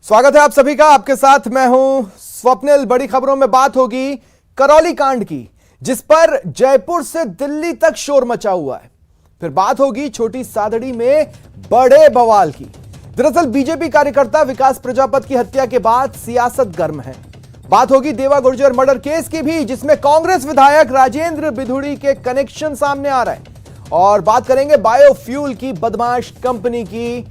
स्वागत है आप सभी का। आपके साथ मैं हूं स्वप्निल। बड़ी खबरों में बात होगी करौली कांड की, जिस पर जयपुर से दिल्ली तक शोर मचा हुआ है। फिर बात होगी छोटी सादड़ी में बड़े बवाल की। दरअसल बीजेपी कार्यकर्ता विकास प्रजापति की हत्या के बाद सियासत गर्म है। बात होगी देवा गुर्जर मर्डर केस की भी, जिसमें कांग्रेस विधायक राजेंद्र बिधूड़ी के कनेक्शन सामने आ रहे हैं। और बात करेंगे बायोफ्यूल की बदमाश कंपनी की।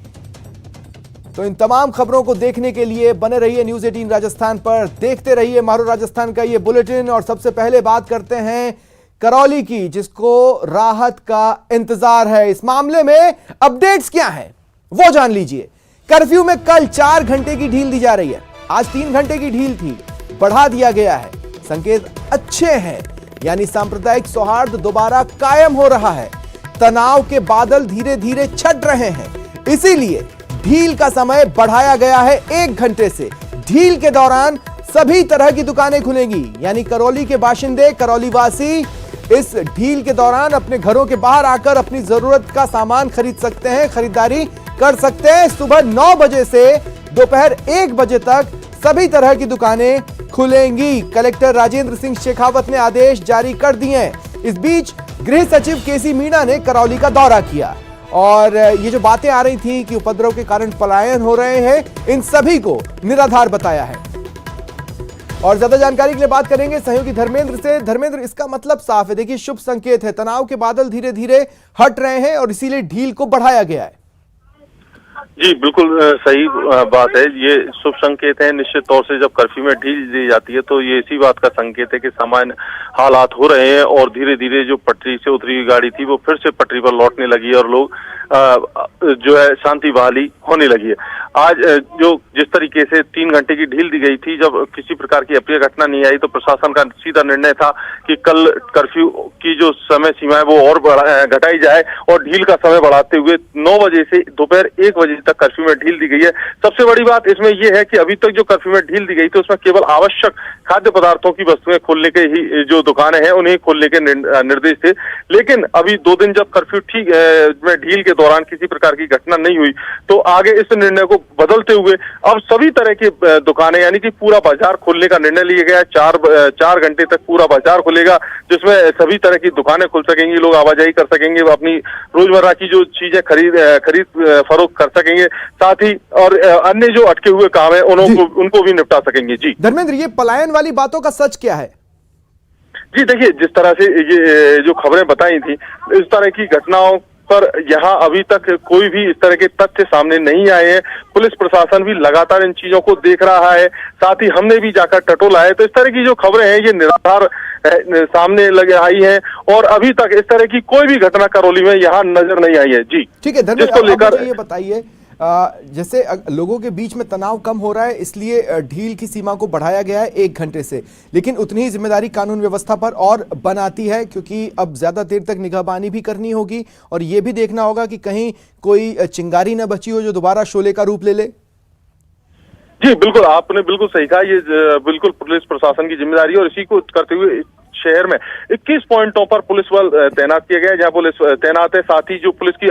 तो इन तमाम खबरों को देखने के लिए बने रहिए न्यूज 18 राजस्थान पर, देखते रहिए मारो राजस्थान का ये बुलेटिन। और सबसे पहले बात करते हैं करौली की, जिसको राहत का इंतजार है। इस मामले में अपडेट्स क्या हैं वो जान लीजिए। कर्फ्यू में कल 4 घंटे की ढील दी जा रही है। आज 3 घंटे की ढील थी, बढ़ा दिया गया है। संकेत अच्छे हैं, यानी सांप्रदायिक सौहार्द दोबारा कायम हो रहा है। तनाव के बादल धीरे धीरे छट रहे हैं, इसीलिए ढील का समय बढ़ाया गया है 1 घंटे से। ढील के दौरान सभी तरह की दुकानें खुलेंगी, यानी करौली के बाशिंदे, करौली वासी इस ढील के दौरान अपने घरों के बाहर आकर अपनी जरूरत का सामान खरीद सकते हैं, खरीदारी कर सकते हैं। सुबह 9 बजे से दोपहर 1 बजे तक सभी तरह की दुकानें खुलेंगी। कलेक्टर राजेंद्र सिंह शेखावत ने आदेश जारी कर दिए हैं। इस बीच गृह सचिव केसी मीणा ने करौली का दौरा किया और ये जो बातें आ रही थी कि उपद्रव के कारण पलायन हो रहे हैं, इन सभी को निराधार बताया है। और ज्यादा जानकारी के लिए बात करेंगे सहयोगी धर्मेंद्र से। धर्मेंद्र, इसका मतलब साफ है, देखिए शुभ संकेत है। तनाव के बादल धीरे धीरे हट रहे हैं और इसीलिए ढील को बढ़ाया गया है। जी बिल्कुल सही बात है। ये शुभ संकेत है। निश्चित तौर से जब कर्फ्यू में ढील दी जाती है तो ये इसी बात का संकेत है कि सामान्य हालात हो रहे हैं और धीरे धीरे जो पटरी से उतरी हुई गाड़ी थी वो फिर से पटरी पर लौटने लगी है और लोग जो है शांति बहाली होने लगी है। आज जो जिस तरीके से 3 घंटे की ढील दी गई थी, जब किसी प्रकार की अप्रिय घटना नहीं आई तो प्रशासन का सीधा निर्णय था कि कल कर्फ्यू की जो समय सीमा है वो और घटाई जाए और ढील का समय बढ़ाते हुए 9 बजे से दोपहर 1 बजे तक कर्फ्यू में ढील दी गई है। सबसे बड़ी बात इसमें यह है कि अभी तक जो कर्फ्यू में ढील दी गई थी उसमें केवल आवश्यक खाद्य पदार्थों की वस्तुएं खोलने के ही जो दुकानें हैं उन्हें खोलने के निर्देश थे। लेकिन अभी 2 दिन जब कर्फ्यू में ढील के दौरान किसी प्रकार की घटना नहीं हुई तो आगे इस निर्णय को बदलते हुए अब सभी तरह की दुकानें यानी कि पूरा बाजार खोलने का निर्णय लिया गया है। 4 घंटे तक पूरा बाजार खुलेगा, जिसमें सभी तरह की दुकानें खुल सकेंगी, लोग आवाजाही कर सकेंगे, वो अपनी रोजमर्रा की जो चीजें खरीद फरोख्त कर सकेंगे, साथ ही और अन्य जो अटके हुए काम है उनको भी निपटा सकेंगे। जी धर्मेंद्र, ये पलायन वाली बातों का सच क्या है? जी देखिए, जिस तरह से ये जो खबरें बताई थी, इस तरह की घटनाओं पर यहाँ अभी तक कोई भी इस तरह के तथ्य सामने नहीं आए हैं। पुलिस प्रशासन भी लगातार इन चीजों को देख रहा है, साथ ही हमने भी जाकर टटोला है। तो इस तरह की जो खबरें हैं ये निराधार सामने लगे आई हैं और अभी तक इस तरह की कोई भी घटना करौली में यहाँ नजर नहीं आई है। जी ठीक है धर्मेंद्र, जिसको लेकर ये बताइए, जैसे लोगों के बीच में तनाव कम हो रहा है इसलिए ढील की सीमा को बढ़ाया गया है 1 घंटे से, लेकिन उतनी ही जिम्मेदारी कानून व्यवस्था पर और बनाती है, क्योंकि अब ज्यादा देर तक निगहबानी भी करनी होगी और यह भी देखना होगा कि कहीं कोई चिंगारी न बची हो जो दोबारा शोले का रूप ले ले। जी बिल्कुल, आपने बिल्कुल सही कहा। ये बिल्कुल पुलिस प्रशासन की जिम्मेदारी है और इसी को करते हुए शहर में 21 पॉइंटों पर पुलिस बल तैनात किया गया है, जहां पुलिस तैनात है। साथ ही जो पुलिस की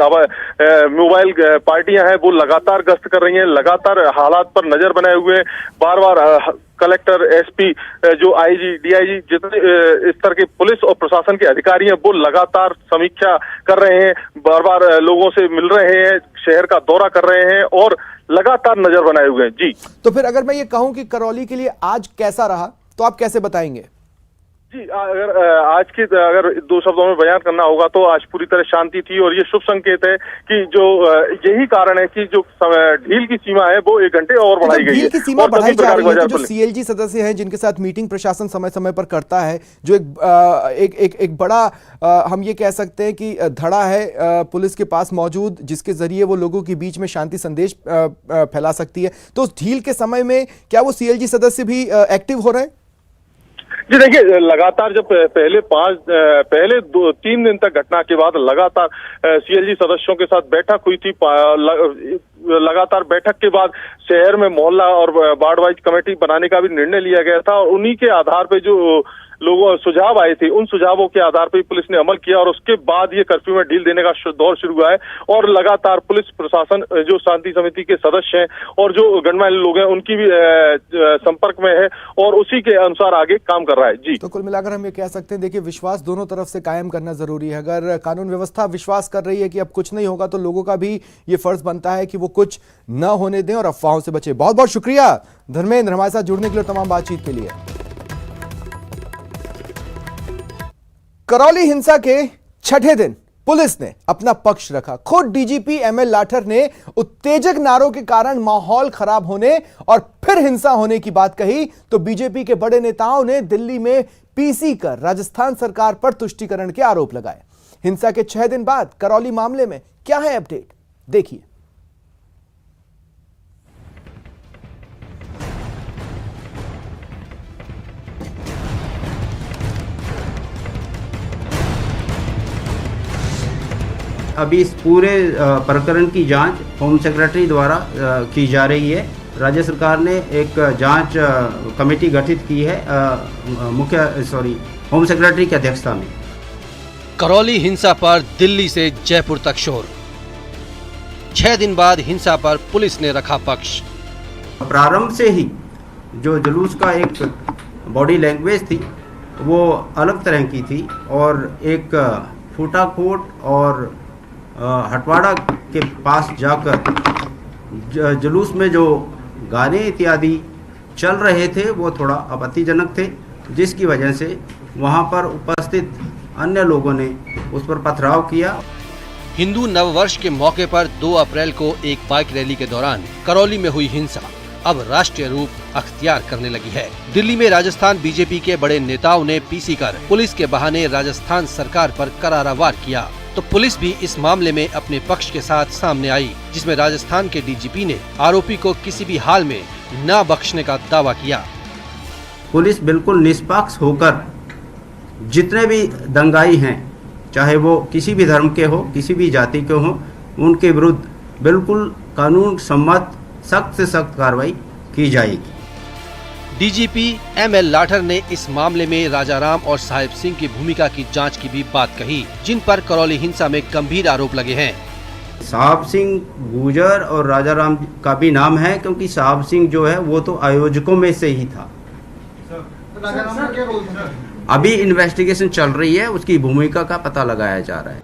मोबाइल पार्टियां हैं वो लगातार गश्त कर रही हैं, लगातार हालात पर नजर बनाए हुए हैं। बार बार कलेक्टर, एसपी, जो आईजी, डीआईजी, जितने स्तर के पुलिस और प्रशासन के अधिकारी हैं वो लगातार समीक्षा कर रहे हैं, बार बार लोगों से मिल रहे हैं, शहर का दौरा कर रहे हैं और लगातार नजर बनाए हुए हैं। जी तो फिर अगर मैं ये कहूं कि करौली के लिए आज कैसा रहा तो आप कैसे बताएंगे? जी अगर आज की अगर 2 शब्दों में बयान करना होगा तो आज पूरी तरह शांति थी और ये शुभ संकेत है कि जो यही कारण है कि जो ढील की सीमा है वो 1 घंटे और बढ़ाई गई है। ढील की सीमा बढ़ाई जा रही है तो जो सीएलजी सदस्य हैं जिनके साथ मीटिंग प्रशासन समय समय पर करता है, जो एक बड़ा हम ये कह सकते हैं कि धड़ा है पुलिस के पास मौजूद, जिसके जरिए वो लोगों के बीच में शांति संदेश फैला सकती है, तो उस ढील के समय में क्या वो सीएलजी सदस्य भी एक्टिव हो रहे हैं? जी देखिए, लगातार जब पहले 2-3 दिन तक घटना के बाद लगातार सीएलजी सदस्यों के साथ बैठक हुई थी। लगातार बैठक के बाद शहर में मोहल्ला और वार्ड वाइज कमेटी बनाने का भी निर्णय लिया गया था और उन्हीं के आधार पे जो लोगों सुझाव आए थे, उन सुझावों के आधार पर पुलिस ने अमल किया और उसके बाद ये कर्फ्यू में ढील देने का दौर शुरू हुआ है। और लगातार पुलिस प्रशासन जो शांति समिति के सदस्य हैं और जो गणमान्य लोग हैं उनकी भी संपर्क में है और उसी के अनुसार आगे काम कर रहा है। जी, तो कुल मिलाकर हम ये कह सकते हैं, देखिए विश्वास दोनों तरफ से कायम करना जरूरी है। अगर कानून व्यवस्था विश्वास कर रही है कि अब कुछ नहीं होगा, तो लोगों का भी ये फर्ज बनता है कि वो कुछ न होने दें और अफवाहों से बचे। बहुत बहुत शुक्रिया धर्मेंद्र हमारे साथ जुड़ने के लिए, तमाम बातचीत के लिए। करौली हिंसा के छठे दिन पुलिस ने अपना पक्ष रखा। खुद डीजीपी एमएल लाठर ने उत्तेजक नारों के कारण माहौल खराब होने और फिर हिंसा होने की बात कही, तो बीजेपी के बड़े नेताओं ने दिल्ली में पीसी कर राजस्थान सरकार पर तुष्टीकरण के आरोप लगाए। हिंसा के 6 दिन बाद करौली मामले में क्या है अपडेट, देखिए। अभी इस पूरे प्रकरण की जांच होम सेक्रेटरी द्वारा की जा रही है। राज्य सरकार ने एक जांच कमेटी गठित की है होम सेक्रेटरी की अध्यक्षता में। करौली हिंसा पर दिल्ली से जयपुर तक शोर। 6 दिन बाद हिंसा पर पुलिस ने रखा पक्ष। प्रारंभ से ही जो जुलूस का एक बॉडी लैंग्वेज थी वो अलग तरह की थी और एक फूटाफूट और हटवाड़ा के पास जाकर जुलूस में जो गाने इत्यादि चल रहे थे वो थोड़ा आपत्तिजनक थे, जिसकी वजह से वहां पर उपस्थित अन्य लोगों ने उस पर पथराव किया। हिंदू नववर्ष के मौके पर 2 अप्रैल को एक बाइक रैली के दौरान करौली में हुई हिंसा अब राष्ट्रीय रूप अख्तियार करने लगी है। दिल्ली में राजस्थान बीजेपी के बड़े नेताओं ने पीसी कर पुलिस के बहाने राजस्थान सरकार पर करारा वार किया, तो पुलिस भी इस मामले में अपने पक्ष के साथ सामने आई, जिसमें राजस्थान के डीजीपी ने आरोपी को किसी भी हाल में न बख्शने का दावा किया। पुलिस बिल्कुल निष्पक्ष होकर जितने भी दंगाई हैं, चाहे वो किसी भी धर्म के हो, किसी भी जाति के हो, उनके विरुद्ध बिल्कुल कानून सम्मत सख्त से सख्त कार्रवाई की जाएगी। डीजीपी एमएल लाठर ने इस मामले में राजाराम और साहिब सिंह की भूमिका की जांच की भी बात कही, जिन पर करौली हिंसा में गंभीर आरोप लगे हैं। साहब सिंह गुजर और राजाराम का भी नाम है, क्योंकि साहब सिंह जो है वो तो आयोजकों में से ही था। अभी इन्वेस्टिगेशन चल रही है, उसकी भूमिका का पता लगाया जा रहा है।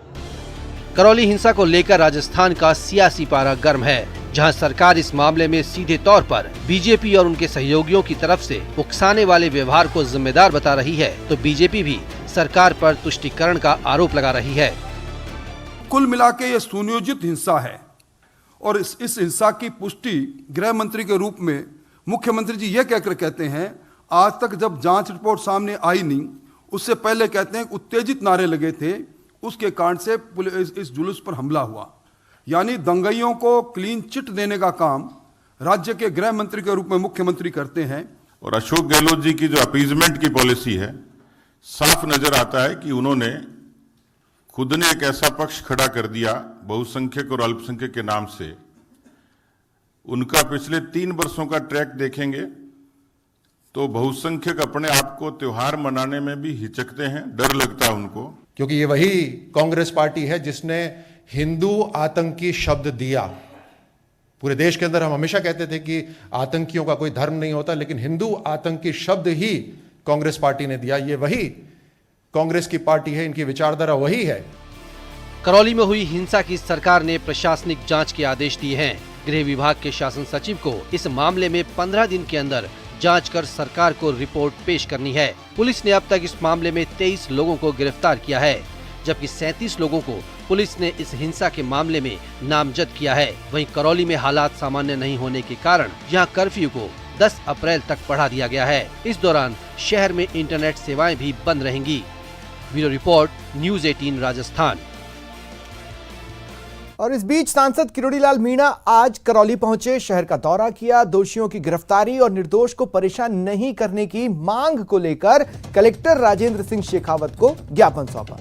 करौली हिंसा को लेकर राजस्थान का सियासी पारा गर्म है, जहां सरकार इस मामले में सीधे तौर पर बीजेपी और उनके सहयोगियों की तरफ से उकसाने वाले व्यवहार को जिम्मेदार बता रही है, तो बीजेपी भी सरकार पर तुष्टीकरण का आरोप लगा रही है। कुल मिला के ये सुनियोजित हिंसा है और इस हिंसा की पुष्टि गृह मंत्री के रूप में मुख्यमंत्री जी ये कहकर कहते हैं, आज तक जब जांच रिपोर्ट सामने आई नहीं, उससे पहले कहते हैं उत्तेजित नारे लगे थे, उसके कारण से इस जुलूस पर हमला हुआ। यानी दंगाइयों को क्लीन चिट देने का काम राज्य के गृह मंत्री के रूप में मुख्यमंत्री करते हैं। और अशोक गहलोत जी की जो अपीजमेंट की पॉलिसी है, साफ नजर आता है कि उन्होंने खुद ने एक ऐसा पक्ष खड़ा कर दिया बहुसंख्यक और अल्पसंख्यक के नाम से। उनका पिछले 3 वर्षों का ट्रैक देखेंगे तो बहुसंख्यक अपने आप को त्योहार मनाने में भी हिचकते हैं, डर लगता है उनको, क्योंकि ये वही कांग्रेस पार्टी है जिसने हिंदू आतंकी शब्द दिया। पूरे देश के अंदर हम हमेशा कहते थे कि आतंकियों का कोई धर्म नहीं होता, लेकिन हिंदू आतंकी शब्द ही कांग्रेस पार्टी ने दिया। ये वही कांग्रेस की पार्टी है, इनकी विचारधारा वही है। करौली में हुई हिंसा की सरकार ने प्रशासनिक जांच के आदेश दिए हैं। गृह विभाग के शासन सचिव को इस मामले में 15 दिन के अंदर जांच कर सरकार को रिपोर्ट पेश करनी है। पुलिस ने अब तक इस मामले में 23 लोगों को गिरफ्तार किया है, जबकि 37 लोगों को पुलिस ने इस हिंसा के मामले में नामजद किया है। वहीं करौली में हालात सामान्य नहीं होने के कारण यहां कर्फ्यू को 10 अप्रैल तक बढ़ा दिया गया है। इस दौरान शहर में इंटरनेट सेवाएं भी बंद रहेंगी। Bureau report, news 18 Rajasthan. और इस बीच सांसद किरोड़ीलाल मीणा आज करौली पहुंचे, शहर का दौरा किया, दोषियों की गिरफ्तारी और निर्दोष को परेशान नहीं करने की मांग को लेकर कलेक्टर राजेंद्र सिंह शेखावत को ज्ञापन सौंपा।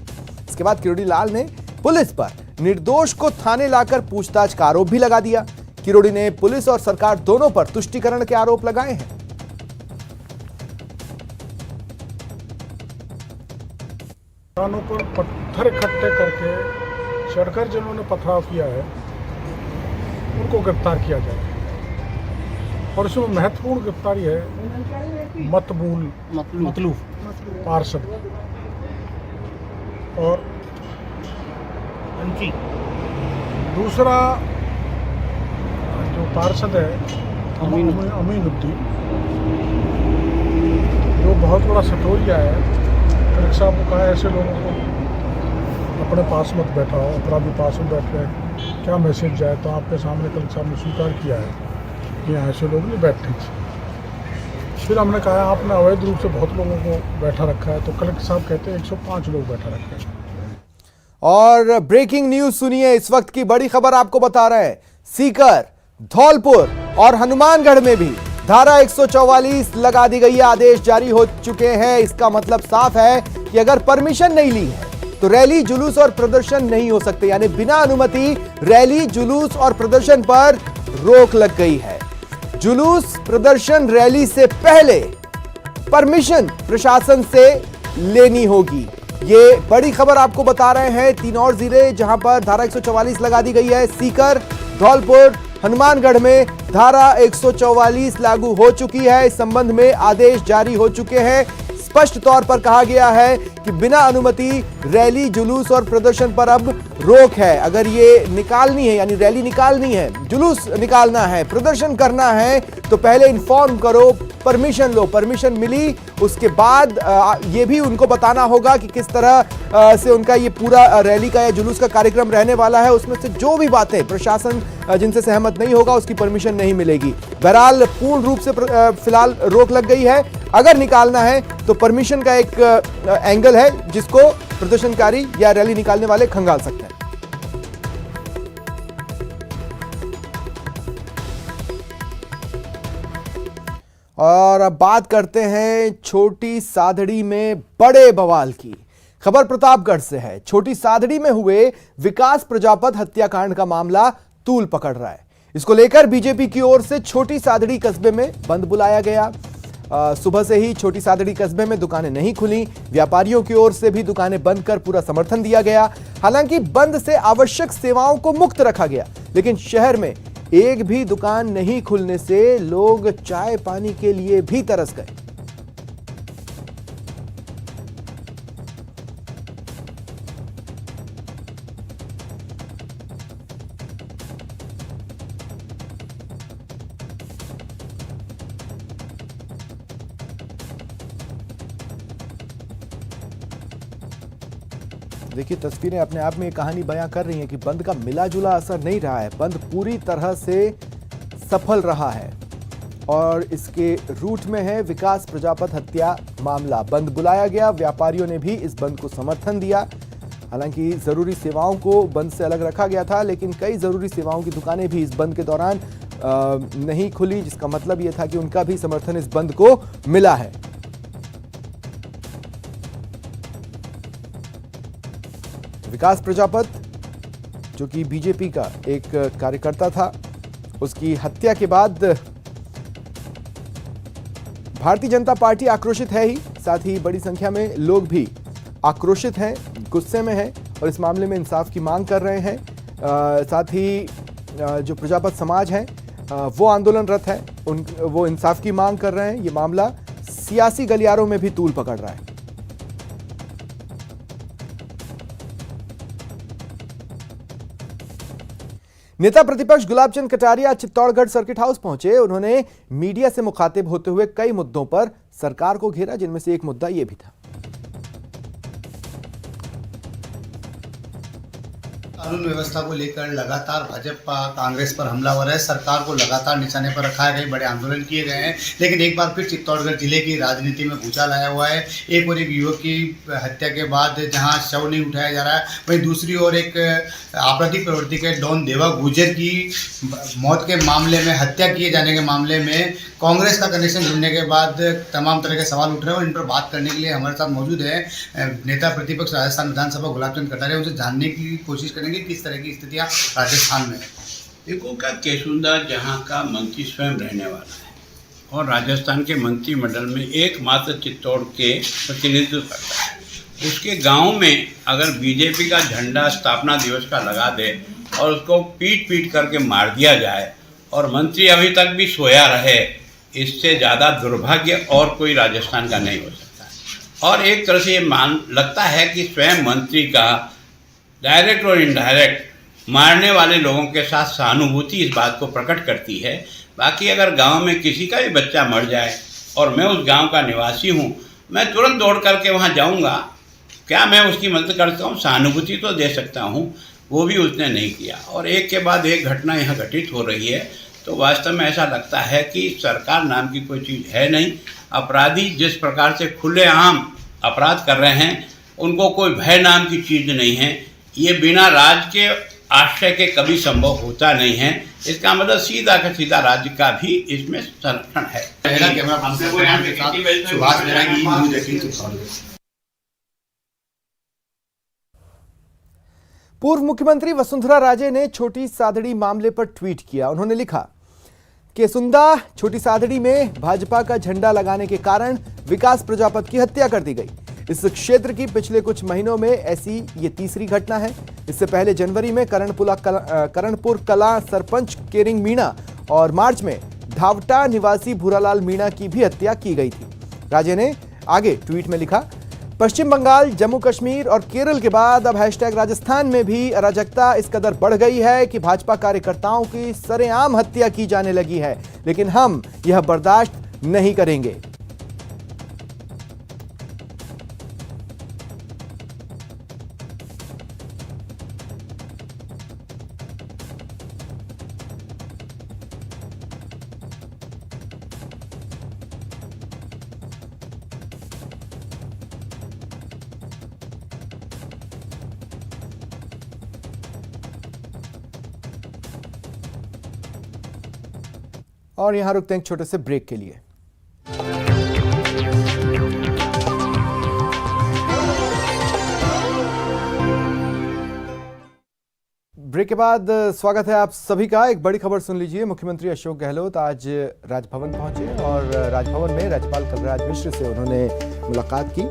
इसके बाद किरोड़ीलाल ने पुलिस पर निर्दोष को थाने लाकर पूछताछ का आरोप भी लगा दिया। किरोड़ी ने पुलिस और सरकार दोनों पर तुष्टीकरण के आरोप लगाए हैं। स्थानों पर पत्थर इकट्ठे करके चढ़कर जिन्होंने पथराव किया है उनको गिरफ्तार किया जाए। और इसमें महत्वपूर्ण गिरफ्तारी है मतलूब पार्षद और दूसरा जो पार्षद है अमीनुद्दीन, जो बहुत बड़ा सटोरिया है। कलेक्टर साहब को कहा ऐसे लोगों को अपने पास मत बैठाओ, अपराधी पास में बैठ रहे क्या मैसेज जाए। तो आपके सामने कलेक्टर साहब ने स्वीकार किया है कि ऐसे लोग नहीं बैठते। फिर हमने कहा आपने अवैध रूप से बहुत लोगों को बैठा रखा है, तो कलेक्टर साहब कहते हैं 105 लोग बैठा रखा है। और ब्रेकिंग न्यूज सुनिए, इस वक्त की बड़ी खबर आपको बता रहे हैं। सीकर, धौलपुर और हनुमानगढ़ में भी धारा 144 लगा दी गई है। आदेश जारी हो चुके हैं। इसका मतलब साफ है कि अगर परमिशन नहीं ली है तो रैली, जुलूस और प्रदर्शन नहीं हो सकते, यानी बिना अनुमति रैली, जुलूस और प्रदर्शन पर रोक लग गई है। जुलूस, प्रदर्शन, रैली से पहले परमिशन प्रशासन से लेनी होगी। ये बड़ी खबर आपको बता रहे हैं। 3 और जिले जहां पर धारा 144 लगा दी गई है। सीकर, धौलपुर, हनुमानगढ़ में धारा 144 लागू हो चुकी है। इस संबंध में आदेश जारी हो चुके हैं। स्पष्ट तौर पर कहा गया है कि बिना अनुमति रैली, जुलूस और प्रदर्शन पर अब रोक है। अगर ये निकालनी है, यानी रैली निकालनी है, जुलूस निकालना है, प्रदर्शन करना है, तो पहले इन्फॉर्म करो, परमिशन लो। परमिशन मिली उसके बाद ये भी उनको बताना होगा कि किस तरह से उनका ये पूरा रैली का या जुलूस का कार्यक्रम रहने वाला है। उसमें से जो भी बातें प्रशासन जिनसे सहमत नहीं होगा उसकी परमिशन नहीं मिलेगी। बहरहाल पूर्ण रूप से फिलहाल रोक लग गई है। अगर निकालना है तो परमिशन का एक एंगल है जिसको प्रदर्शनकारी या रैली निकालने वाले खंगाल सकते हैं। और अब बात करते हैं छोटी सादड़ी में बड़े बवाल की। खबर प्रतापगढ़ से है। छोटी सादड़ी में हुए विकास प्रजापत हत्याकांड का मामला तूल पकड़ रहा है। इसको लेकर बीजेपी की ओर से छोटी सादड़ी कस्बे में बंद बुलाया गया। सुबह से ही छोटी सादड़ी कस्बे में दुकानें नहीं खुली। व्यापारियों की ओर से भी दुकानें बंद कर पूरा समर्थन दिया गया। हालांकि बंद से आवश्यक सेवाओं को मुक्त रखा गया, लेकिन शहर में एक भी दुकान नहीं खुलने से लोग चाय पानी के लिए भी तरस गए। देखिए, तस्वीरें अपने आप में एक कहानी बयां कर रही हैं कि बंद का मिला जुला असर नहीं रहा है। बंद पूरी तरह से सफल रहा है और इसके रूट में है विकास प्रजापत हत्या मामला। बंद बुलाया गया, व्यापारियों ने भी इस बंद को समर्थन दिया। हालांकि जरूरी सेवाओं को बंद से अलग रखा गया था, लेकिन कई जरूरी सेवाओं की दुकानें भी इस बंद के दौरान नहीं खुली, जिसका मतलब यह था कि उनका भी समर्थन इस बंद को मिला है। विकास प्रजापत, जो कि बीजेपी का एक कार्यकर्ता था, उसकी हत्या के बाद भारतीय जनता पार्टी आक्रोशित है ही, साथ ही बड़ी संख्या में लोग भी आक्रोशित हैं, गुस्से में हैं और इस मामले में इंसाफ की मांग कर रहे हैं। साथ ही जो प्रजापत समाज है वो आंदोलनरत है, वो इंसाफ की मांग कर रहे हैं। ये मामला सियासी गलियारों में भी तूल पकड़ रहा है। नेता प्रतिपक्ष गुलाबचंद कटारिया चित्तौड़गढ़ सर्किट हाउस पहुंचे। उन्होंने मीडिया से मुखातिब होते हुए कई मुद्दों पर सरकार को घेरा, जिनमें से एक मुद्दा यह भी था। कानून व्यवस्था को लेकर लगातार भाजपा कांग्रेस पर हमलावर है। सरकार को लगातार निशाने पर रखा है, कई बड़े आंदोलन किए गए हैं, लेकिन एक बार फिर चित्तौड़गढ़ जिले की राजनीति में भूचाल आया हुआ है। एक और एक युवक की हत्या के बाद जहां शव नहीं उठाया जा रहा है, वहीं दूसरी ओर एक आपराधिक प्रवृत्ति के डॉन देवा गुर्जर की मौत के मामले में, हत्या किए जाने के मामले में कांग्रेस का कनेक्शन जुड़ने के बाद तमाम तरह के सवाल उठ रहे हैं। और इन पर बात करने के लिए हमारे साथ मौजूद है नेता प्रतिपक्ष राजस्थान विधानसभा गुलाबचंद कटारिया। उनसे जानने की कोशिश करेंगे किस तरह की स्थितियां राजस्थान में। देखो, का केशुंदार जहां का मंत्री स्वयं रहने वाला है और राजस्थान के मंत्रिमंडल में एकमात्र चित्तौड़ के प्रतिनिधित्व करता है, उसके गांव में अगर बीजेपी का झंडा स्थापना दिवस का लगा दे और उसको पीट पीट करके मार दिया जाए और मंत्री अभी तक भी सोया रहे, इससे ज़्यादा दुर्भाग्य और कोई राजस्थान का नहीं हो सकता। और एक तरह से ये लगता है कि स्वयं मंत्री का डायरेक्ट और इनडायरेक्ट मारने वाले लोगों के साथ सहानुभूति इस बात को प्रकट करती है। बाकी अगर गांव में किसी का भी बच्चा मर जाए और मैं उस गांव का निवासी हूं, मैं तुरंत दौड़ करके वहां जाऊंगा। क्या मैं उसकी मदद करता हूं? सहानुभूति तो दे सकता हूं, वो भी उसने नहीं किया। और एक के बाद एक घटना यहाँ घटित हो रही है, तो वास्तव में ऐसा लगता है कि सरकार नाम की कोई चीज़ है नहीं। अपराधी जिस प्रकार से खुलेआम अपराध कर रहे हैं, उनको कोई भय नाम की चीज़ नहीं है। ये बिना राज के आश्रय के कभी संभव होता नहीं है। इसका मतलब सीधा का सीधा राज्य का भी इसमें संरक्षण है। पूर्व मुख्यमंत्री वसुंधरा राजे ने छोटी सादड़ी मामले पर ट्वीट किया। उन्होंने लिखा, केसुंदा छोटी सादड़ी में भाजपा का झंडा लगाने के कारण विकास प्रजापत की हत्या कर दी गई। इस क्षेत्र की पिछले कुछ महीनों में ऐसी ये तीसरी घटना है। इससे पहले जनवरी में करणपुर कला सरपंच केरिंग मीणा और मार्च में धावटा निवासी भूरालाल मीणा की भी हत्या की गई थी। राजे ने आगे ट्वीट में लिखा, पश्चिम बंगाल, जम्मू कश्मीर और केरल के बाद अब हैशटैग राजस्थान में भी अराजकता इस कदर बढ़ गई है कि भाजपा कार्यकर्ताओं की सरेआम हत्या की जाने लगी है, लेकिन हम यह बर्दाश्त नहीं करेंगे। और यहां रुकते हैं एक छोटे से ब्रेक के लिए। ब्रेक के बाद स्वागत है आप सभी का। एक बड़ी खबर सुन लीजिए। मुख्यमंत्री अशोक गहलोत आज राजभवन पहुंचे और राजभवन में राज्यपाल कलराज मिश्र से उन्होंने मुलाकात की।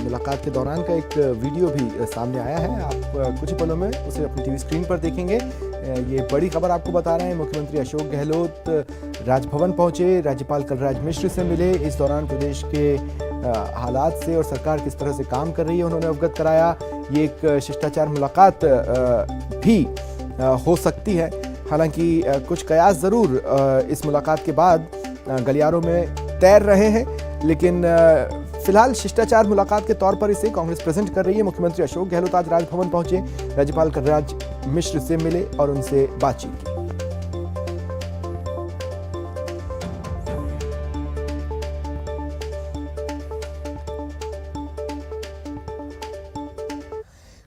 मुलाकात के दौरान का एक वीडियो भी सामने आया है, आप कुछ पलों में उसे अपनी टीवी स्क्रीन पर देखेंगे। ये बड़ी खबर आपको बता रहे हैं। मुख्यमंत्री अशोक गहलोत राजभवन पहुंचे, राज्यपाल कलराज मिश्र से मिले। इस दौरान प्रदेश के हालात से और सरकार किस तरह से काम कर रही है उन्होंने अवगत कराया। ये एक शिष्टाचार मुलाकात भी हो सकती है। हालांकि कुछ कयास ज़रूर इस मुलाकात के बाद गलियारों में तैर रहे हैं, लेकिन फिलहाल शिष्टाचार मुलाकात के तौर पर इसे कांग्रेस प्रेजेंट कर रही है। मुख्यमंत्री अशोक गहलोत आज राजभवन पहुंचे, राज्यपाल कलराज मिश्र से मिले और उनसे बातचीत की।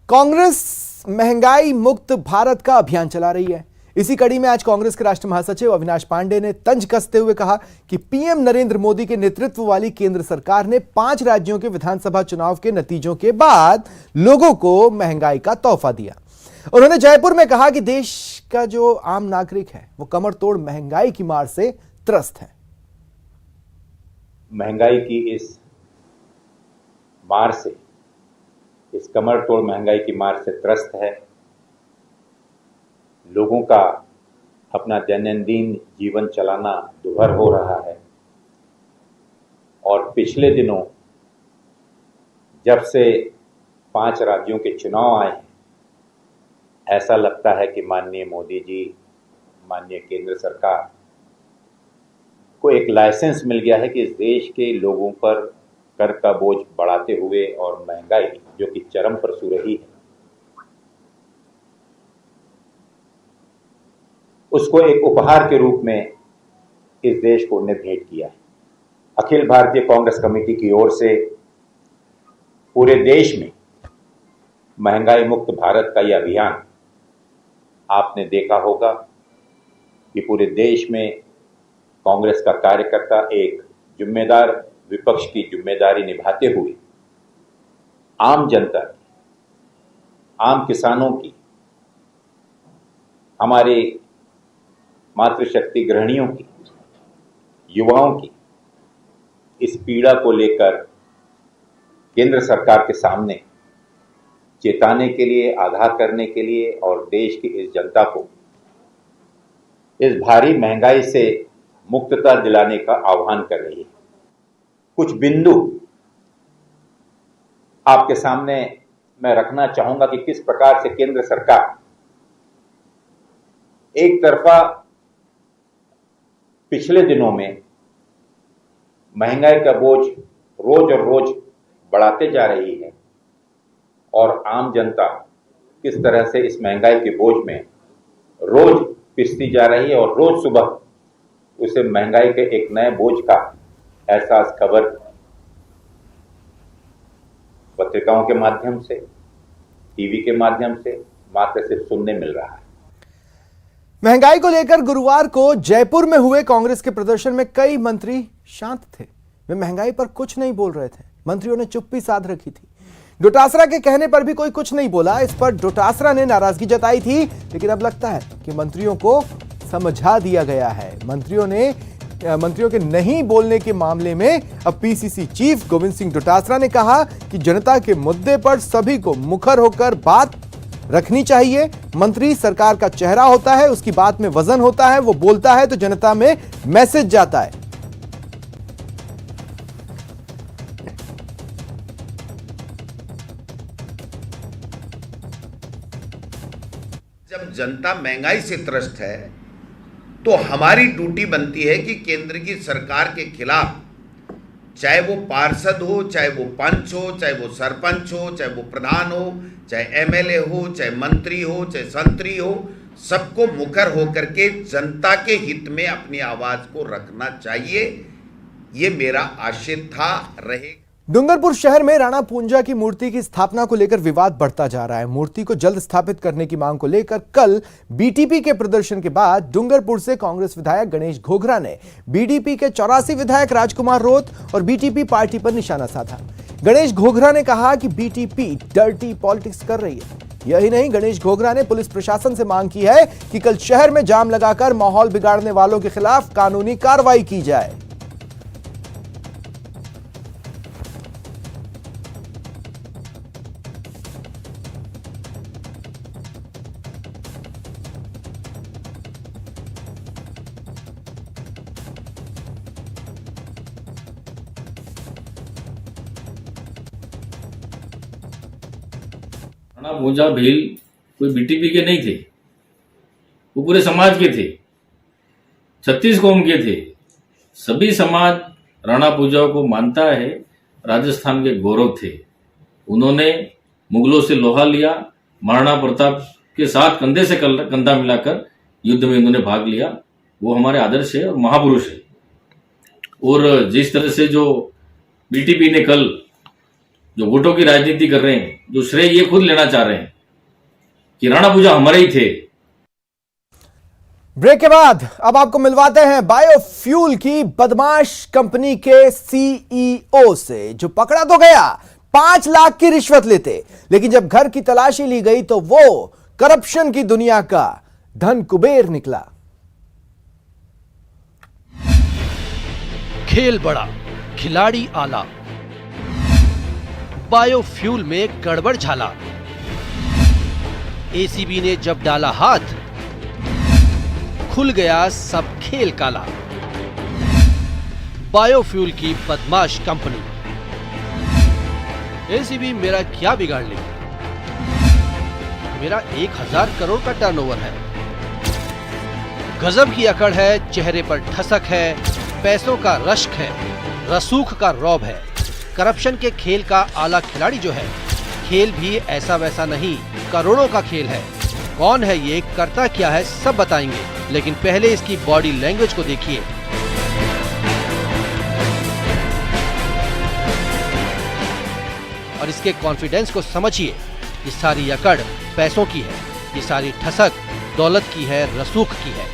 कांग्रेस महंगाई मुक्त भारत का अभियान चला रही है। इसी कड़ी में आज कांग्रेस के राष्ट्रीय महासचिव अविनाश पांडे ने तंज कसते हुए कहा कि पीएम नरेंद्र मोदी के नेतृत्व वाली केंद्र सरकार ने 5 राज्यों के विधानसभा चुनाव के नतीजों के बाद लोगों को महंगाई का तोहफा दिया। उन्होंने जयपुर में कहा कि देश का जो आम नागरिक है वो कमर तोड़ महंगाई की मार से त्रस्त है। महंगाई की इस मार से, इस कमर तोड़ महंगाई की मार से त्रस्त है। लोगों का अपना दैनंदिन जीवन चलाना दुभर हो रहा है और पिछले दिनों जब से 5 राज्यों के चुनाव आए हैं, ऐसा लगता है कि माननीय मोदी जी, माननीय केंद्र सरकार को एक लाइसेंस मिल गया है कि इस देश के लोगों पर कर का बोझ बढ़ाते हुए और महंगाई जो कि चरम पर सू रही है, उसको एक उपहार के रूप में इस देश को उन्हें भेंट किया है। अखिल भारतीय कांग्रेस कमेटी की ओर से पूरे देश में महंगाई मुक्त भारत का यह अभियान, आपने देखा होगा कि पूरे देश में कांग्रेस का कार्यकर्ता एक जिम्मेदार विपक्ष की जिम्मेदारी निभाते हुए आम जनता की, आम किसानों की, हमारे मातृशक्ति गृहिणियों की, युवाओं की इस पीड़ा को लेकर केंद्र सरकार के सामने चेताने के लिए, आगाह करने के लिए और देश की इस जनता को इस भारी महंगाई से मुक्तता दिलाने का आह्वान कर रही है। कुछ बिंदु आपके सामने मैं रखना चाहूंगा कि किस प्रकार से केंद्र सरकार एक तरफा पिछले दिनों में महंगाई का बोझ रोज और रोज बढ़ाते जा रही है और आम जनता किस तरह से इस महंगाई के बोझ में रोज पिसती जा रही है और रोज सुबह उसे महंगाई के एक नए बोझ का एहसास खबर पत्रिकाओं के माध्यम से, टीवी के माध्यम से मात्र सिर्फ सुनने मिल रहा है। महंगाई को लेकर गुरुवार को जयपुर में हुए कांग्रेस के प्रदर्शन में कई मंत्री शांत थे। वे महंगाई पर कुछ नहीं बोल रहे थे। मंत्रियों ने चुप्पी साध रखी थी। डोटासरा के कहने पर भी कोई कुछ नहीं बोला। इस पर डोटासरा ने नाराजगी जताई थी, लेकिन अब लगता है कि मंत्रियों को समझा दिया गया है। मंत्रियों के नहीं बोलने के मामले में अब पीसीसी चीफ गोविंद सिंह डोटासरा ने कहा कि जनता के मुद्दे पर सभी को मुखर होकर बात रखनी चाहिए। मंत्री सरकार का चेहरा होता है, उसकी बात में वजन होता है, वो बोलता है तो जनता में मैसेज जाता है। जब जनता महंगाई से त्रस्त है तो हमारी ड्यूटी बनती है कि केंद्र की सरकार के खिलाफ, चाहे वो पार्षद हो, चाहे वो पंच हो, चाहे वो सरपंच हो, चाहे वो प्रधान हो, चाहे एमएलए हो, चाहे मंत्री हो, चाहे संतरी हो, सबको मुखर होकर के जनता के हित में अपनी आवाज को रखना चाहिए। ये मेरा आशय था, रहेगा। डूंगरपुर शहर में राणा पूंजा की मूर्ति की स्थापना को लेकर विवाद बढ़ता जा रहा है। मूर्ति को जल्द स्थापित करने की मांग को लेकर कल बीटीपी के प्रदर्शन के बाद डूंगरपुर से कांग्रेस विधायक गणेश घोघरा ने बीडीपी के 84 विधायक राजकुमार रोत और बीटीपी पार्टी पर निशाना साधा। गणेश घोघरा ने कहा कि बीटीपी डर्टी पॉलिटिक्स कर रही है। यही नहीं, गणेश घोघरा ने पुलिस प्रशासन से मांग की है कि कल शहर में जाम लगाकर माहौल बिगाड़ने वालों के खिलाफ कानूनी कार्रवाई की जाए। राणा पूंजा भील कोई बीटीपी के नहीं थे, वो पूरे समाज के थे, 36 कौम के थे। सभी समाज राणा पूंजा को मानता है, राजस्थान के गौरव थे। उन्होंने मुगलों से लोहा लिया, महाराणा प्रताप के साथ कंधे से कंधा मिलाकर युद्ध में उन्होंने भाग लिया। वो हमारे आदर्श है और महापुरुष है। और जिस तरह से जो बीटीपी ने कल जो वोटों की राजनीति कर रहे हैं, जो श्रेय ये खुद लेना चाह रहे हैं कि राणा पूंजा हमारे ही थे। ब्रेक के बाद अब आपको मिलवाते हैं बायोफ्यूल की बदमाश कंपनी के सीईओ से, जो पकड़ा तो गया 5 लाख की रिश्वत लेते, लेकिन जब घर की तलाशी ली गई तो वो करप्शन की दुनिया का धन कुबेर निकला। खेल बड़ा, खिलाड़ी आला, बायोफ्यूल में गड़बड़ झाला। एसीबी ने जब डाला हाथ, खुल गया सब खेल काला। बायोफ्यूल की बदमाश कंपनी। एसीबी मेरा क्या बिगाड़ लेगी? मेरा 1000 करोड़ का टर्नओवर है। गजब की अकड़ है, चेहरे पर ठसक है, पैसों का रश्क है, रसूख का रौब है। करप्शन के खेल का आला खिलाड़ी जो है, खेल भी ऐसा वैसा नहीं, करोड़ों का खेल है। कौन है ये, करता क्या है, सब बताएंगे, लेकिन पहले इसकी बॉडी लैंग्वेज को देखिए। और इसके कॉन्फिडेंस को समझिए। ये सारी अकड़ पैसों की है, ये सारी ठसक दौलत की है, रसूख की है।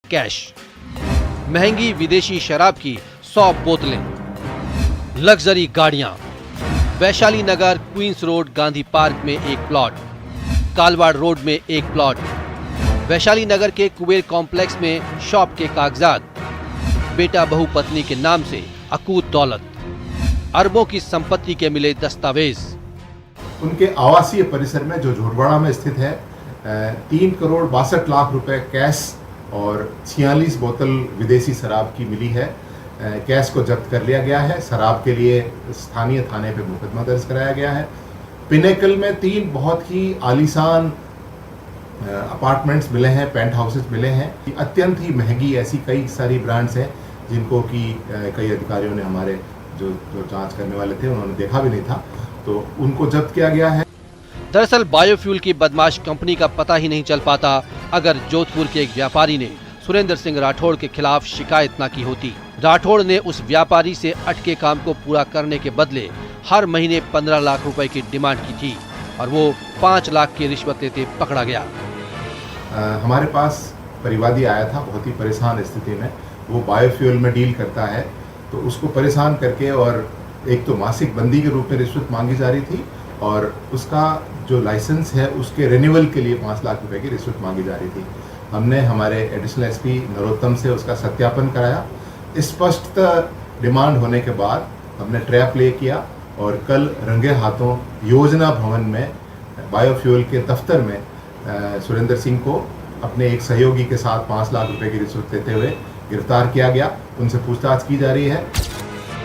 कैश। महंगी विदेशी शराब की 100 बोतलें, लग्जरी गाड़ियां। वैशाली नगर क्वींस रोड गांधी पार्क में एक प्लॉट, कालवाड़ रोड में एक प्लॉट, वैशाली नगर के कुबेर कॉम्प्लेक्स में शॉप के कागजात, बेटा बहू पत्नी के नाम से अकूत दौलत, अरबों की संपत्ति के मिले दस्तावेज। उनके आवासीय परिसर में जो झोटवाड़ा में स्थित है 3 करोड़ 62 लाख रुपए कैश और 46 बोतल विदेशी शराब की मिली है। कैश को जब्त कर लिया गया है। शराब के लिए स्थानीय थाने पे मुकदमा दर्ज कराया गया है। पिनेकल में 3 बहुत ही आलीशान अपार्टमेंट्स मिले हैं, पेंट हाउसेस मिले हैं। अत्यंत ही महंगी ऐसी कई सारी ब्रांड्स हैं जिनको कि कई अधिकारियों ने हमारे जो जांच करने वाले थे उन्होंने देखा भी नहीं था, तो उनको जब्त किया गया है। दरअसल बायोफ्यूल की बदमाश कंपनी का पता ही नहीं चल पाता अगर जोधपुर के एक व्यापारी ने सुरेंद्र सिंह राठौड़ के खिलाफ शिकायत न की होती। राठौड़ ने उस व्यापारी से अटके काम को पूरा करने के बदले हर महीने 15 लाख रुपए की डिमांड की थी और वो 5 लाख की रिश्वत लेते पकड़ा गया। हमारे पास परिवादी आया था बहुत ही परेशान स्थिति में। वो बायोफ्यूल में डील करता है, तो उसको परेशान करके और एक तो मासिक बंदी के रूप में रिश्वत मांगी जा रही थी और उसका जो लाइसेंस है उसके रिन्यूअल के लिए 5 लाख रुपए की रिश्वत मांगी जा रही थी। हमने हमारे एडिशनल एसपी नरोत्तम से उसका सत्यापन कराया। स्पष्ट डिमांड होने के बाद हमने ट्रैप प्ले किया और कल रंगे हाथों योजना भवन में बायोफ्यूल के दफ्तर में सुरेंद्र सिंह को अपने एक सहयोगी के साथ 5 लाख रुपए की रिश्वत लेते हुए गिरफ्तार किया गया। उनसे पूछताछ की जा रही है।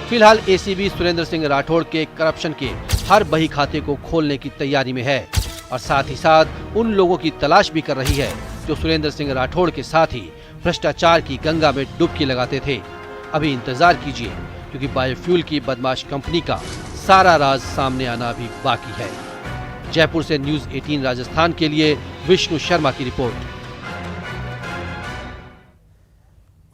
फिलहाल एसीबी सुरेंद्र सिंह राठौड़ के करप्शन के हर बही खाते को खोलने की तैयारी में है और साथ ही साथ उन लोगों की तलाश भी कर रही है जो सुरेंद्र सिंह राठौड़ के साथ ही भ्रष्टाचार की गंगा में डुबकी लगाते थे। अभी इंतजार कीजिए क्योंकि बायोफ्यूल की बदमाश कंपनी का सारा राज सामने आना भी बाकी है। जयपुर से न्यूज़ 18 राजस्थान के लिए विष्णु शर्मा की रिपोर्ट।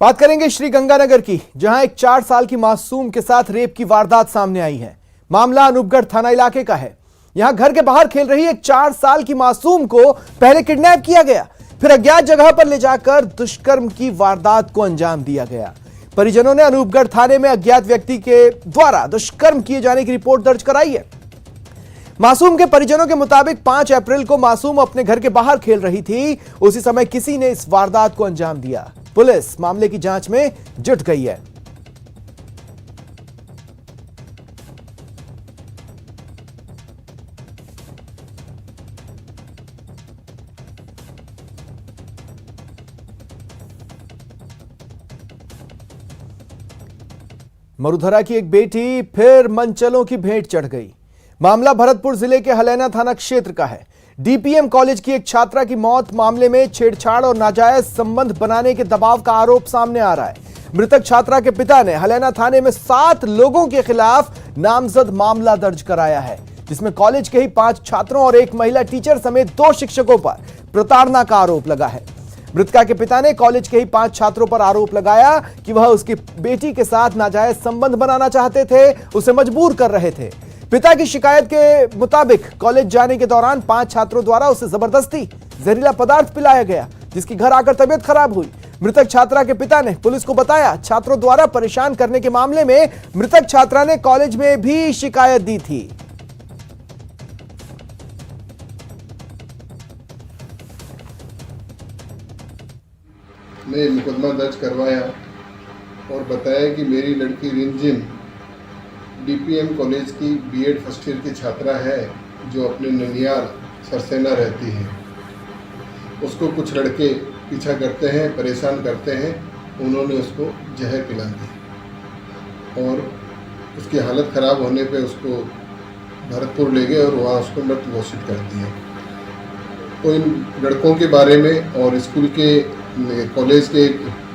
बात करेंगे श्री गंगानगर की, जहां एक 4 साल की मासूम के साथ रेप की वारदात सामने आई है। मामला अनूपगढ़ थाना इलाके का है। यहां घर के बाहर खेल रही एक 4 साल की मासूम को पहले किडनैप किया गया, फिर अज्ञात जगह पर ले जाकर दुष्कर्म की वारदात को अंजाम दिया गया। परिजनों ने अनूपगढ़ थाने में अज्ञात व्यक्ति के द्वारा दुष्कर्म किए जाने की रिपोर्ट दर्ज कराई है। मासूम के परिजनों के मुताबिक 5 अप्रैल को मासूम अपने घर के बाहर खेल रही थी। उसी समय किसी ने इस वारदात को अंजाम दिया। पुलिस मामले की जांच में जुट गई है। मरुधरा की एक बेटी फिर मनचलों की भेंट चढ़ गई। मामला भरतपुर जिले के हलैना थाना क्षेत्र का है। डीपीएम कॉलेज की एक छात्रा की मौत मामले में छेड़छाड़ और नाजायज संबंध बनाने के दबाव का आरोप सामने आ रहा है। मृतक छात्रा के पिता ने हलैना थाने में 7 लोगों के खिलाफ नामजद मामला दर्ज कराया है, जिसमें कॉलेज के ही 5 छात्रों और एक महिला टीचर समेत 2 शिक्षकों पर प्रताड़ना का आरोप लगा है। मृतका के पिता ने कॉलेज के ही 5 छात्रों पर आरोप लगाया कि वह उसकी बेटी के साथ नाजायज संबंध बनाना चाहते थे, उसे मजबूर कर रहे थे। पिता की शिकायत के मुताबिक कॉलेज जाने के दौरान 5 छात्रों द्वारा उसे जबरदस्ती जहरीला पदार्थ पिलाया गया, जिसकी घर आकर तबीयत खराब हुई। मृतक छात्रा के पिता ने पुलिस को बताया छात्रों द्वारा परेशान करने के मामले में मृतक छात्रा ने कॉलेज में भी शिकायत दी थी। ने मुकदमा दर्ज करवाया और बताया कि मेरी लड़की रिंजिन डीपीएम कॉलेज की बीएड फर्स्ट ईयर की छात्रा है जो अपने ननियाल सरसेना रहती है। उसको कुछ लड़के पीछा करते हैं, परेशान करते हैं। उन्होंने उसको जहर पिला दी और उसकी हालत ख़राब होने पे उसको भरतपुर ले गए और वहाँ उसको मृत घोषित कर दिया। तो इन लड़कों के बारे में और स्कूल के कॉलेज के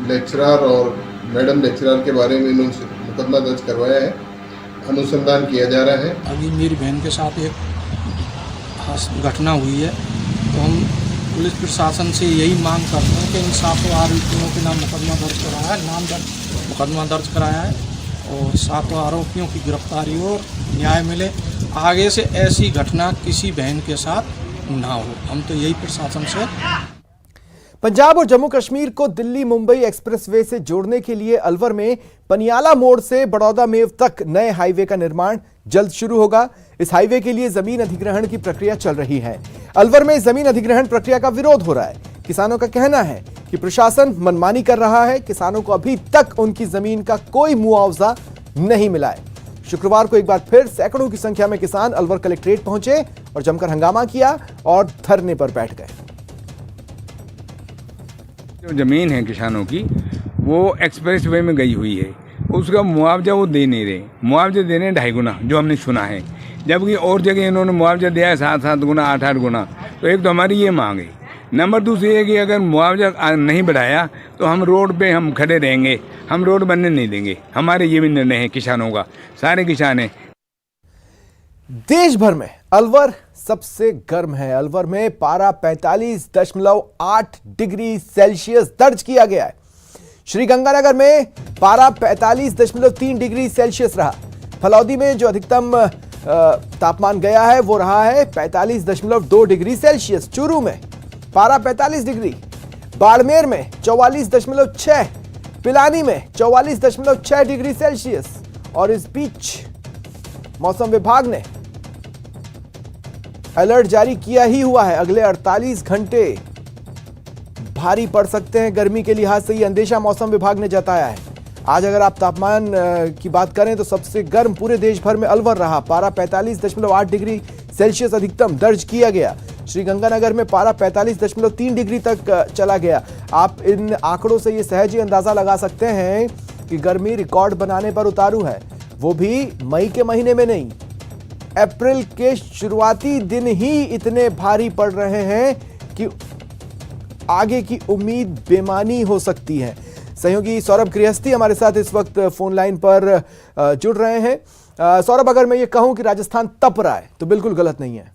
लेक्चरर और मैडम लेक्चरर के बारे में इन्होंने मुकदमा दर्ज करवाया है। अनुसंधान किया जा रहा है। अभी मेरी बहन के साथ एक घटना हुई है, तो हम पुलिस प्रशासन से यही मांग करते हैं कि इन 7 आरोपियों के नाम मुकदमा दर्ज कराया है, मुकदमा दर्ज कराया है और 7 आरोपियों की गिरफ्तारी हो, न्याय मिले। आगे से ऐसी घटना किसी बहन के साथ ना हो, हम तो यही प्रशासन से। पंजाब और जम्मू कश्मीर को दिल्ली मुंबई एक्सप्रेसवे से जोड़ने के लिए अलवर में पनियाला मोड़ से बड़ौदा मेव तक नए हाईवे का निर्माण जल्द शुरू होगा। इस हाईवे के लिए जमीन अधिग्रहण की प्रक्रिया चल रही है। अलवर में जमीन अधिग्रहण प्रक्रिया का विरोध हो रहा है। किसानों का कहना है कि प्रशासन मनमानी कर रहा है। किसानों को अभी तक उनकी जमीन का कोई मुआवजा नहीं मिला है। शुक्रवार को एक बार फिर सैकड़ों की संख्या में किसान अलवर कलेक्ट्रेट पहुंचे और जमकर हंगामा किया और धरने पर बैठ गए। जो जमीन है किसानों की वो एक्सप्रेस वे में गई हुई है, उसका मुआवजा वो दे नहीं रहे। मुआवजा दे रहे हैं 2.5 गुना, जो हमने सुना है, जबकि और जगह इन्होंने मुआवजा दिया है 7-7 गुना 8-8 गुना। तो एक तो हमारी ये मांग है। नंबर दूसरी है कि अगर मुआवजा नहीं बढ़ाया तो हम रोड पे हम खड़े रहेंगे, हम रोड बनने नहीं देंगे। हमारे ये भी निर्णय है किसानों का, सारे किसान हैं। देश भर में अलवर सबसे गर्म है। अलवर में पारा 45.8 डिग्री सेल्सियस दर्ज किया गया है। श्रीगंगानगर में पारा 45.3 डिग्री सेल्सियस रहा। फलौदी में जो अधिकतम तापमान गया है वो रहा है 45.2 डिग्री सेल्सियस। चूरू में पारा 45 डिग्री, बाड़मेर में 44.6, पिलानी में 44.6 डिग्री सेल्सियस। और इस बीच मौसम विभाग ने अलर्ट जारी किया ही हुआ है। अगले 48 घंटे भारी पड़ सकते हैं गर्मी के लिहाज से, ये अंदेशा मौसम विभाग ने जताया है। आज अगर आप तापमान की बात करें तो सबसे गर्म पूरे देश भर में अलवर रहा। पारा 45.8 डिग्री सेल्सियस अधिकतम दर्ज किया गया। श्रीगंगानगर में पारा 45.3 डिग्री तक चला गया। आप इन आंकड़ों से ये सहज ही अंदाजा लगा सकते हैं कि गर्मी रिकॉर्ड बनाने पर उतारू है, वो भी मई के महीने में नहीं। अप्रैल के शुरुआती दिन ही इतने भारी पड़ रहे हैं कि आगे की उम्मीद बेमानी हो सकती है। सहयोगी सौरभ गृहस्थी हमारे साथ इस वक्त फोन लाइन पर जुड़ रहे हैं। सौरभ, अगर मैं ये कहूं कि राजस्थान तप रहा है तो बिल्कुल गलत नहीं है।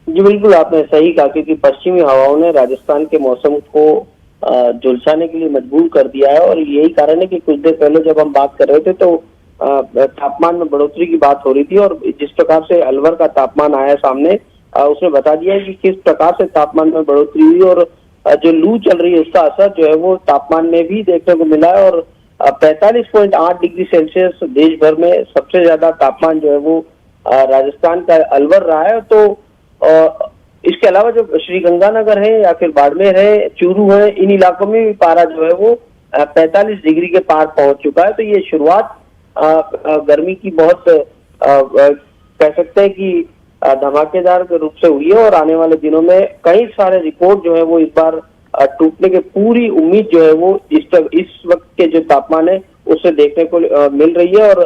जी बिल्कुल, आपने सही कहा, क्योंकि पश्चिमी हवाओं ने राजस्थान के मौसम को झुलसाने के लिए मजबूर कर दिया है। और यही कारण है कि कुछ देर पहले जब हम बात कर रहे थे तो तापमान में बढ़ोतरी की बात हो रही थी, और जिस प्रकार से अलवर का तापमान आया सामने, उसने बता दिया है कि किस प्रकार से तापमान में बढ़ोतरी हुई। और जो लू चल रही है उसका असर जो है वो तापमान में भी देखने को मिला है। और 45.8 डिग्री सेल्सियस देश भर में सबसे ज्यादा तापमान जो है वो राजस्थान का अलवर रहा है। तो इसके अलावा जो श्रीगंगानगर है या फिर बाड़मेर है, चूरू है, इन इलाकों में भी पारा जो है वो 45 डिग्री के पार पहुंच चुका है। तो ये शुरुआत गर्मी की बहुत कह सकते हैं कि धमाकेदार के रूप से हुई है। और आने वाले दिनों में कई सारे रिकॉर्ड जो है वो इस बार टूटने की पूरी उम्मीद जो है वो इस वक्त के जो तापमान है उससे देखने को मिल रही है। और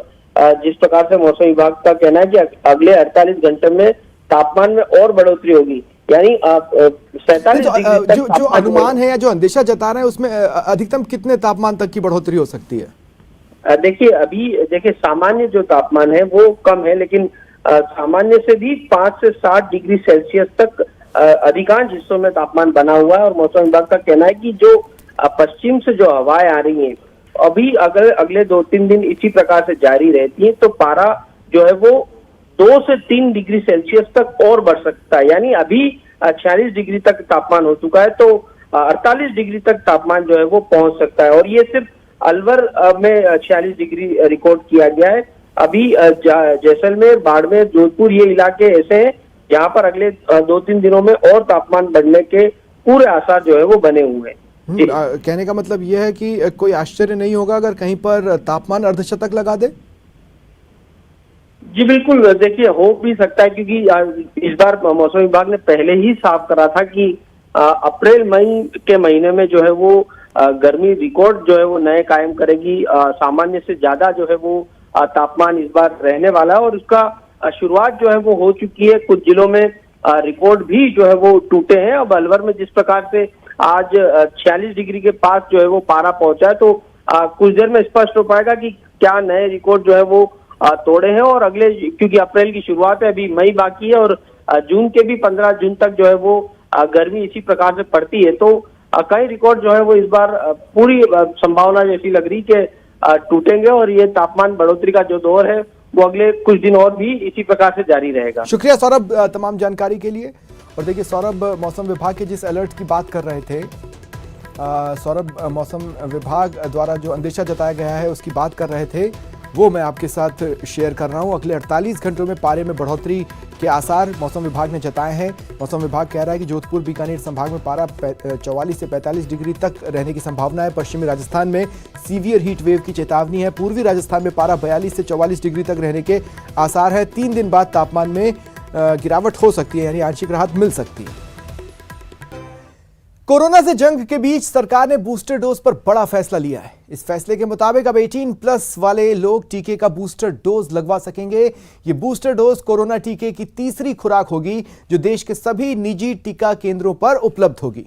जिस प्रकार से मौसम विभाग का कहना है कि अगले 48 घंटे में तापमान में और बढ़ोतरी होगी, यानी 47 डिग्री तक जो अनुमान है या जो अंदेशा जता रहे हैं उसमें अधिकतम कितने तापमान तक की बढ़ोतरी हो सकती है? देखिए सामान्य जो तापमान है वो कम है, लेकिन सामान्य से भी 5 से 7 डिग्री सेल्सियस तक अधिकांश हिस्सों में तापमान बना हुआ है। और मौसम विभाग का कहना है कि जो पश्चिम से जो हवाएं आ रही हैं अभी अगर अगले 2-3 दिन इसी प्रकार से जारी रहती है तो पारा जो है वो 2 से 3 डिग्री सेल्सियस तक और बढ़ सकता है। यानी अभी 46 डिग्री तक तापमान हो चुका है, तो 48 डिग्री तक तापमान जो है वो पहुंच सकता है। और ये सिर्फ अलवर में 46 डिग्री रिकॉर्ड किया गया है। अभी जैसलमेर, बाड़मेर, जोधपुर ये इलाके ऐसे हैं जहां पर अगले 2-3 दिनों में और तापमान बढ़ने के पूरे आसार जो है वो बने हुए हैं। कहने का मतलब यह है कि कोई आश्चर्य नहीं होगा अगर कहीं पर तापमान अर्धशतक लगा दे? जी बिल्कुल, देखिए हो भी सकता है, क्योंकि इस बार मौसम विभाग ने पहले ही साफ करा था कि अप्रैल मई के महीने में जो है वो गर्मी रिकॉर्ड जो है वो नए कायम करेगी। सामान्य से ज्यादा जो है वो तापमान इस बार रहने वाला है। और उसका शुरुआत जो है वो हो चुकी है। कुछ जिलों में रिकॉर्ड भी जो है वो टूटे हैं। अब अलवर में जिस प्रकार से आज 46 डिग्री के पास जो है वो पारा पहुंचा है, तो कुछ देर में स्पष्ट हो पाएगा कि क्या नए रिकॉर्ड जो है वो तोड़े हैं। और अगले, क्योंकि अप्रैल की शुरुआत है, अभी मई बाकी है और जून के भी 15 जून तक जो है वो गर्मी इसी प्रकार से पड़ती है। तो कई रिकॉर्ड जो है वो इस बार पूरी संभावना जैसी लग रही कि टूटेंगे। और ये तापमान बढ़ोतरी का जो दौर है वो अगले कुछ दिन और भी इसी प्रकार से जारी रहेगा। शुक्रिया सौरभ तमाम जानकारी के लिए। और देखिए सौरभ, मौसम विभाग के जिस अलर्ट की बात कर रहे थे सौरभ मौसम विभाग द्वारा जो अंदेशा जताया गया है उसकी बात कर रहे थे, वो मैं आपके साथ शेयर कर रहा हूं। अगले 48 घंटों में पारे में बढ़ोतरी के आसार मौसम विभाग ने जताए हैं। मौसम विभाग कह रहा है कि जोधपुर बीकानेर संभाग में पारा 44 से 45 डिग्री तक रहने की संभावना है। पश्चिमी राजस्थान में सीवियर हीट वेव की चेतावनी है। पूर्वी राजस्थान में पारा 42 से 44 डिग्री तक रहने के आसार है। 3 दिन बाद तापमान में गिरावट हो सकती है, यानी आंशिक राहत मिल सकती है। कोरोना से जंग के बीच सरकार ने बूस्टर डोज पर बड़ा फैसला लिया है। इस फैसले के मुताबिक अब 18+ वाले लोग टीके का बूस्टर डोज लगवा सकेंगे। ये बूस्टर डोज कोरोना टीके की तीसरी खुराक होगी जो देश के सभी निजी टीका केंद्रों पर उपलब्ध होगी।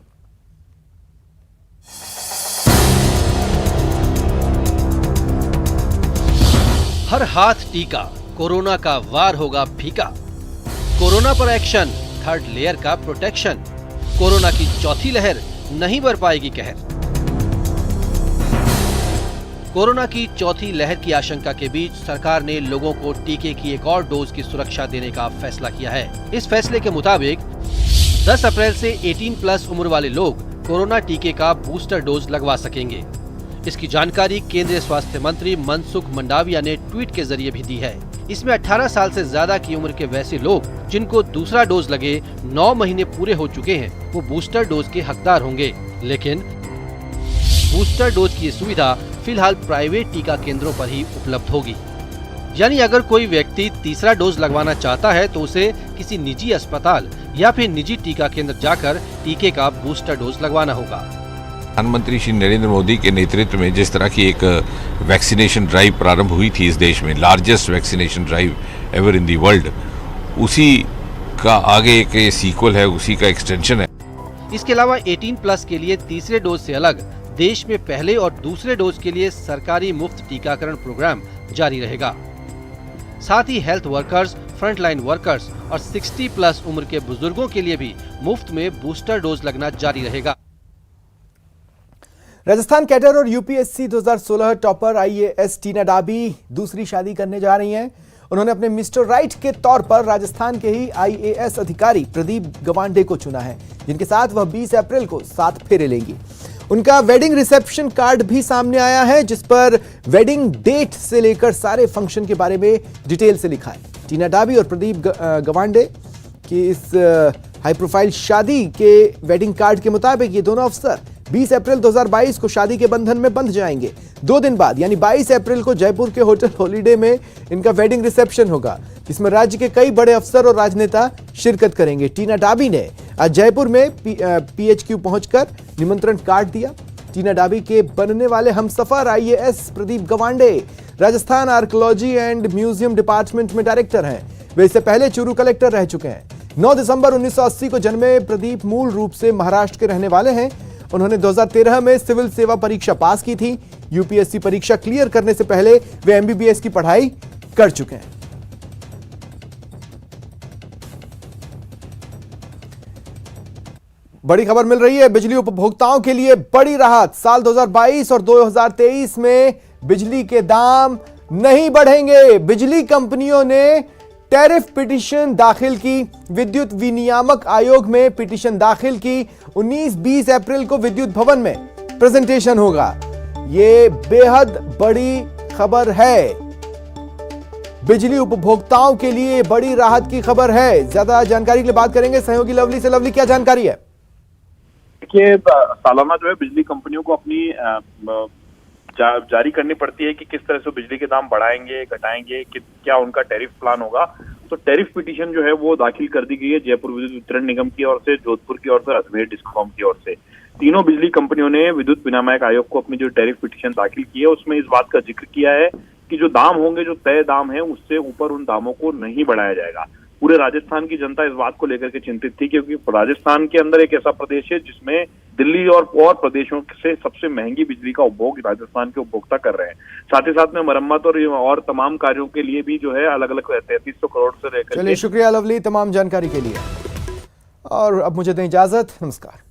हर हाथ टीका, कोरोना का वार होगा फीका। कोरोना पर एक्शन, 3rd लेयर का प्रोटेक्शन। कोरोना की चौथी लहर नहीं बर पाएगी कहर। कोरोना की चौथी लहर की आशंका के बीच सरकार ने लोगों को टीके की एक और डोज की सुरक्षा देने का फैसला किया है। इस फैसले के मुताबिक 10 अप्रैल से 18+ उम्र वाले लोग कोरोना टीके का बूस्टर डोज लगवा सकेंगे। इसकी जानकारी केंद्रीय स्वास्थ्य मंत्री मनसुख मंडाविया ने ट्वीट के जरिए भी दी है। इसमें 18 साल से ज्यादा की उम्र के वैसे लोग जिनको दूसरा डोज लगे 9 महीने पूरे हो चुके हैं, वो बूस्टर डोज के हकदार होंगे। लेकिन बूस्टर डोज की सुविधा फिलहाल प्राइवेट टीका केंद्रों पर ही उपलब्ध होगी। यानी अगर कोई व्यक्ति तीसरा डोज लगवाना चाहता है तो उसे किसी निजी अस्पताल या फिर निजी टीका केंद्र जाकर टीके का बूस्टर डोज लगवाना होगा। प्रधानमंत्री श्री नरेंद्र मोदी के नेतृत्व में जिस तरह की एक वैक्सीनेशन ड्राइव प्रारंभ हुई थी इस देश में, largest vaccination drive ever in the world, उसी का आगे एक सीक्वल है, उसी का एक्सटेंशन है। इसके अलावा 18+ के लिए तीसरे डोज से अलग देश में पहले और दूसरे डोज के लिए सरकारी मुफ्त टीकाकरण प्रोग्राम जारी रहेगा। साथ ही हेल्थ वर्कर्स, फ्रंटलाइन वर्कर्स और 60+ उम्र के बुजुर्गों के लिए भी मुफ्त में बूस्टर डोज लगना जारी रहेगा। राजस्थान कैडर और यूपीएससी 2016 टॉपर IAS टीना डाबी दूसरी शादी करने जा रही हैं। उन्होंने अपने मिस्टर राइट के तौर पर राजस्थान के ही IAS अधिकारी प्रदीप गवांडे को चुना है, जिनके साथ वह 20 अप्रैल को 7 फेरे लेंगी। उनका वेडिंग रिसेप्शन कार्ड भी सामने आया है, जिस पर वेडिंग डेट से लेकर सारे फंक्शन के बारे में डिटेल से लिखा है। टीना डाबी और प्रदीप गवांडे की इस हाई प्रोफाइल शादी के वेडिंग कार्ड के मुताबिक ये दोनों अफसर 20 अप्रैल 2022 को शादी के बंधन में बंध जाएंगे। 2 दिन बाद यानी 22 अप्रैल को जयपुर के होटल हॉलिडे में इनका वेडिंग रिसेप्शन होगा, जिसमें राज्य के कई बड़े अफसर और राजनेता शिरकत करेंगे। टीना डाबी ने आज जयपुर में PHQ पहुंचकर निमंत्रण कार्ड दिया। टीना डाबी के बनने वाले Humsafar IAS Pradeep Gawande Rajasthan archaeology and museum department में डायरेक्टर हैं। वे इससे पहले चूरू कलेक्टर रह चुके हैं। 9 दिसंबर 1980 को जन्मे प्रदीप मूल रूप से महाराष्ट्र के रहने वाले हैं। उन्होंने 2013 में सिविल सेवा परीक्षा पास की थी। यूपीएससी परीक्षा क्लियर करने से पहले वे MBBS की पढ़ाई कर चुके हैं। बड़ी खबर मिल रही है, बिजली उपभोक्ताओं के लिए बड़ी राहत। साल 2022 और 2023 में बिजली के दाम नहीं बढ़ेंगे। बिजली कंपनियों ने टैरिफ पिटीशन दाखिल की। विद्युत विनियामक आयोग में पिटीशन दाखिल की। 19-20 अप्रैल को विद्युत भवन में प्रेजेंटेशन होगा। यह बेहद बड़ी खबर है, बिजली उपभोक्ताओं के लिए बड़ी राहत की खबर है। ज्यादा जानकारी के लिए बात करेंगे सहयोगी लवली से। लवली, क्या जानकारी है? देखिए, सालाना जो है बिजली कंपनियों को अपनी जारी करनी पड़ती है कि किस तरह से बिजली के दाम बढ़ाएंगे, घटाएंगे, क्या उनका टैरिफ प्लान होगा। तो टैरिफ पिटीशन जो है वो दाखिल कर दी गई है जयपुर विद्युत वितरण निगम की ओर से, जोधपुर की ओर से, अजमेर डिस्कॉम की ओर से। तीनों बिजली कंपनियों ने विद्युत विनियामक आयोग को अपनी जो टैरिफ पिटीशन दाखिल की है उसमें इस बात का जिक्र किया है कि जो दाम होंगे, जो तय दाम है, उससे ऊपर उन दामों को नहीं बढ़ाया जाएगा। पूरे राजस्थान की जनता इस बात को लेकर के चिंतित थी, क्योंकि राजस्थान के अंदर एक ऐसा प्रदेश है जिसमें दिल्ली और प्रदेशों से सबसे महंगी बिजली का उपभोग राजस्थान के उपभोक्ता कर रहे हैं। साथ ही साथ में मरम्मत और तमाम कार्यों के लिए भी जो है अलग अलग 3300 करोड़ से लेकर। चलिए, शुक्रिया लवली तमाम जानकारी के लिए। और अब मुझे दें इजाजत। नमस्कार।